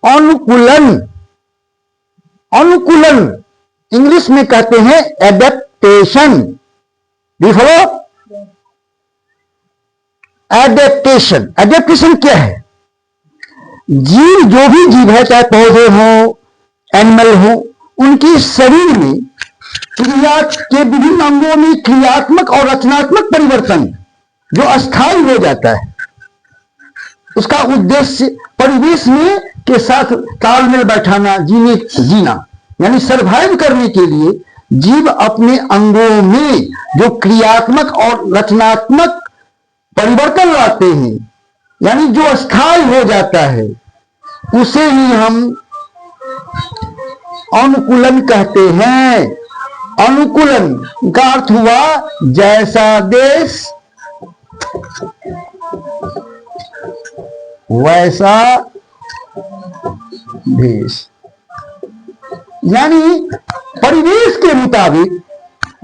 अनुकूलन, अनुकूलन इंग्लिश में कहते हैं एडेप्टेशन। देखो एडेप्टेशन, एडेप्टेशन क्या है? जीव, जो भी जीव है, चाहे पौधे हो, एनिमल हो, उनके शरीर में क्रिया के विभिन्न अंगों में क्रियात्मक और रचनात्मक परिवर्तन जो अस्थायी हो जाता है, उसका उद्देश्य परिवेश में के साथ तालमेल बैठाना, जीना, यानी सरवाइव करने के लिए जीव अपने अंगों में जो क्रियात्मक और रचनात्मक परिवर्तन लाते हैं, यानी जो अस्थायी हो जाता है, उसे ही हम अनुकूलन कहते हैं। अनुकूलन का अर्थ हुआ जैसा देश वैसा भेष, यानी परिवेश के मुताबिक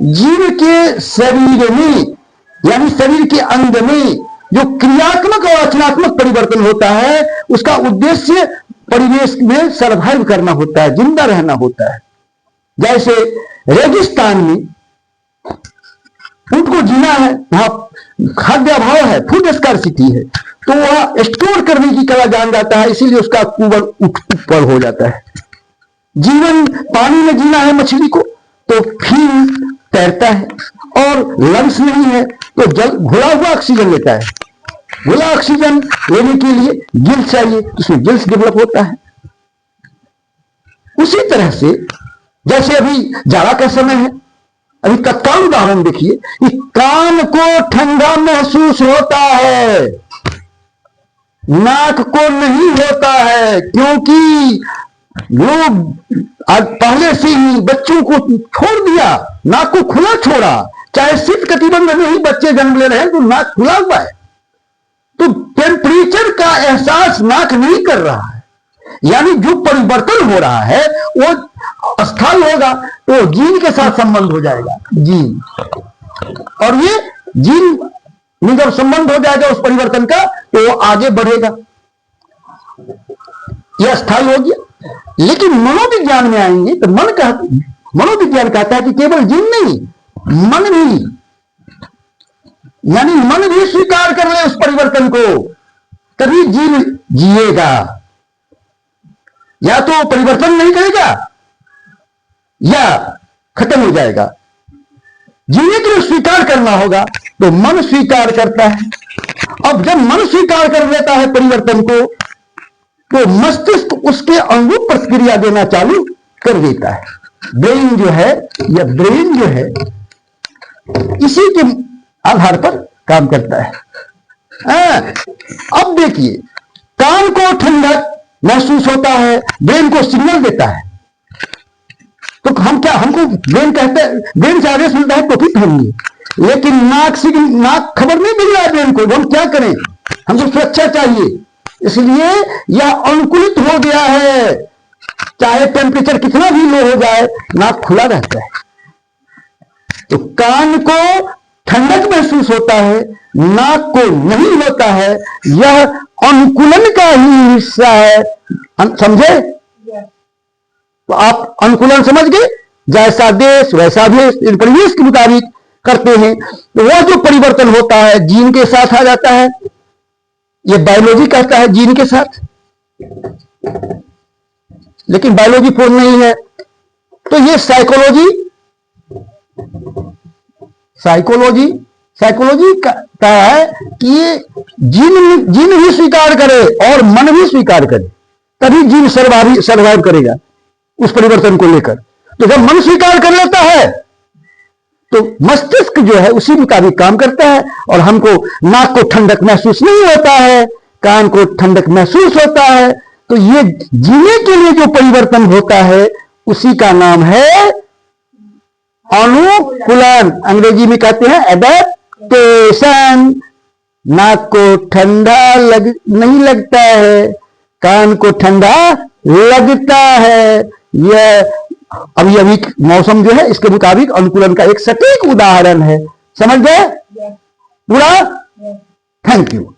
जीव के शरीर में, यानी शरीर के अंग में जो क्रियात्मक और रचनात्मक परिवर्तन होता है, उसका उद्देश्य परिवेश में सरवाइव करना होता है, जिंदा रहना होता है। जैसे रेगिस्तान में ऊंट को जीना है, वहां खाद्य अभाव है, फूड स्कार्सिटी है, तो वह स्टोर करने की कला जान जाता है, इसीलिए उसका कुबर ऊपर हो जाता है। जीवन पानी में जीना है मछली को, तो फिर तैरता है, और लंग्स नहीं है तो जल घुला हुआ ऑक्सीजन लेता है। घुला ऑक्सीजन लेने के लिए गिल्स चाहिए, उसमें गिल्स डेवलप होता है। उसी तरह से जैसे अभी जाड़ा का समय है, अभी तत्काल उदाहरण देखिए कि कान को ठंडा महसूस होता है, नाक को नहीं होता है, क्योंकि लोग आज पहले से ही बच्चों को छोड़ दिया, नाक को खुला छोड़ा, चाहे शीत कटिबंध में ही बच्चे जन्म ले रहे हैं तो नाक खुला हुआ है, तो टेम्परेचर का एहसास नाक नहीं कर रहा है। यानी जो परिवर्तन हो रहा है वो अस्थायी होगा, तो जीन के साथ संबंध हो जाएगा, जीन, और ये जीन में जब संबंध हो जाएगा उस परिवर्तन का, तो वो आगे बढ़ेगा, यह अस्थायी हो गया। लेकिन मनोविज्ञान में आएंगे तो मनोविज्ञान कहता है कि केवल जीन नहीं, मन भी, यानी मन भी स्वीकार कर ले उस परिवर्तन को, तभी जीव जिएगा। या तो परिवर्तन नहीं करेगा या खत्म हो जाएगा। जीने के लिए स्वीकार करना होगा, तो मन स्वीकार करता है। अब जब मन स्वीकार कर लेता है परिवर्तन को, तो मस्तिष्क उसके अनुरूप प्रतिक्रिया देना चालू कर देता है। ब्रेन जो है, या ब्रेन जो है, इसी के आधार पर काम करता है। अब देखिए, कान को ठंडक महसूस होता है, ब्रेन को सिग्नल देता है, तो हम क्या, हमको ब्रेन कहते हैं, ब्रेन से आदेश मिलता है टोपी पहनिए, लेकिन नाक खबर नहीं मिल रहा है ब्रेन को, हम क्या करें, हमको सुरक्षा चाहिए, इसलिए यह अनुकूलित हो गया है। चाहे टेम्परेचर कितना भी लो हो जाए, नाक खुला रहता है। तो कान को ठंडक महसूस होता है, नाक को नहीं होता है, यह अनुकूलन का ही हिस्सा है। समझे? तो आप अनुकूलन समझ गए, जैसा देश वैसा भेष, परिवेश के मुताबिक करते हैं, तो वह जो परिवर्तन होता है जीन के साथ आ जाता है। ये बायोलॉजी कहता है जीन के साथ, लेकिन बायोलॉजी पूर्ण नहीं है, तो ये साइकोलॉजी कहता है कि ये जीन भी स्वीकार करे और मन भी स्वीकार करे, तभी जीन सर्वाइव करेगा उस परिवर्तन को लेकर। तो जब मन स्वीकार कर लेता है तो मस्तिष्क जो है उसी मुताबिक काम करता है, और हमको नाक को ठंडक महसूस नहीं होता है, कान को ठंडक महसूस होता है, तो ये जीने के लिए जो परिवर्तन होता है उसी का नाम है अनुकूलन। अंग्रेजी में कहते हैं एडेप्टेशन। नाक को ठंडा नहीं लगता है, कान को ठंडा लगता है। यह अभी मौसम जो है इसके मुताबिक अनुकूलन का एक सटीक उदाहरण है। समझ गए पूरा? Thank you.